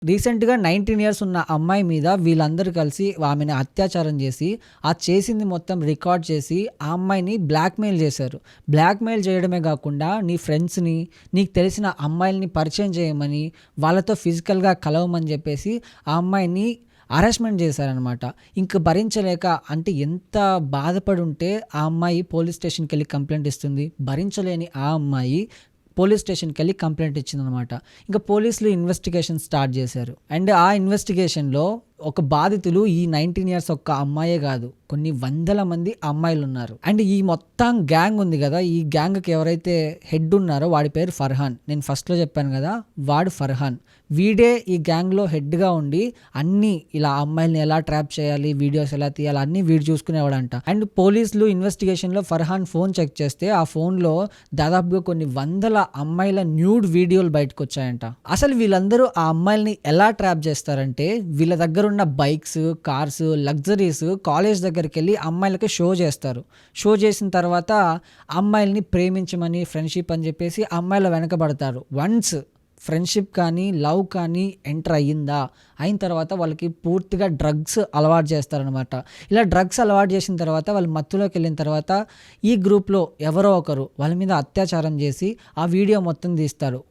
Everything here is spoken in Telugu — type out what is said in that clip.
రీసెంట్‌గా 19 ఇయర్స్ ఉన్న అమ్మాయి మీద వీళ్ళందరూ కలిసి ఆమెని అత్యాచారం చేసి, ఆ చేసింది మొత్తం రికార్డ్ చేసి, ఆ అమ్మాయిని బ్లాక్‌మెయిల్ చేశారు. బ్లాక్‌మెయిల్ చేయడమే గాకుండా, నీ ఫ్రెండ్స్‌ని, నీకు తెలిసిన అమ్మాయిలని పరిచయం చేయమని, వాళ్ళతో ఫిజికల్‌గా కలవమని చెప్పేసి, ఆ అమ్మాయిని హరాస్మెంట్ చేశారనమాట. ఇంక భరించలేక అంటే ఎంత బాధపడుంటే ఆ అమ్మాయి పోలీస్ స్టేషన్‌కెళ్ళి కంప్లెయింట్ ఇస్తుంది. భరించలేని ఆ అమ్మాయి పోలీస్ స్టేషన్‌కెళ్ళి కంప్లెయింట్ ఇచ్చిందనమాట. ఇంక పోలీసులు ఇన్వెస్టిగేషన్ స్టార్ట్ చేశారు. అండ్ ఆ ఇన్వెస్టిగేషన్‌లో ఒక బాధితులు ఈ 19 ఇయర్స్ ఒక్క అమ్మాయే గాదు. కొన్ని వందల మంది అమ్మాయిలున్నారు. అండ్ ఈ మొత్తం గ్యాంగ్ ఉంది గదా! ఈ గ్యాంగ్‌కి ఎవరైతే హెడ్ ఉన్నారో వాడి పేరు ఫర్హాన్. నేను ఫస్ట్‌లో చెప్పాను గదా! వాడు ఫర్హాన్. వీడే ఈ గ్యాంగ్‌లో హెడ్‌గా ఉండి అన్నీ ఇలా అమ్మాయిల్ని ఎలా ట్రాప్ చేయాలి, వీడియోస్ ఎలా తీయాలి అన్నీ వీడు చూసుకునేవాడంట. అండ్ పోలీసులు ఇన్వెస్టిగేషన్‌లో ఫర్హాన్ ఫోన్ చెక్ చేస్తే ఆ ఫోన్‌లో దాదాపుగా కొన్ని వందల అమ్మాయిల న్యూడ్ వీడియోలు బయటకొచ్చాయంట. అసలు వీళ్ళందరూ ఆ అమ్మాయిల్ని ఎలా ట్రాప్ చేస్తారంటే వీళ్ళ దగ్గరున్న బైక్స్, కార్స్, లగ్జరీస్ కాలేజ్ దగ్గరికెళ్ళి అమ్మాయిలకి షో చేస్తారు. షో చేసిన తర్వాత అమ్మాయిల్ని ప్రేమించమని, ఫ్రెండ్‌షిప్ అని చెప్పేసి అమ్మాయిల వెనక పడతారు. వన్స్ ఫ్రెండ్‌షిప్ కానీ, లవ్ కానీ ఎంటర్ అయ్యిందా, అయిన తర్వాత వాళ్ళకి పూర్తిగా డ్రగ్స్ అలవాటు చేస్తారనమాట. ఇలా డ్రగ్స్ అలవాటు చేసిన తర్వాత వాళ్ళు మత్తులోకెళ్ళిన తర్వాత ఈ గ్రూప్‌లో ఎవరో ఒకరు వాళ్ళ మీద అత్యాచారం చేసి ఆ వీడియో మొత్తం తీస్తారు.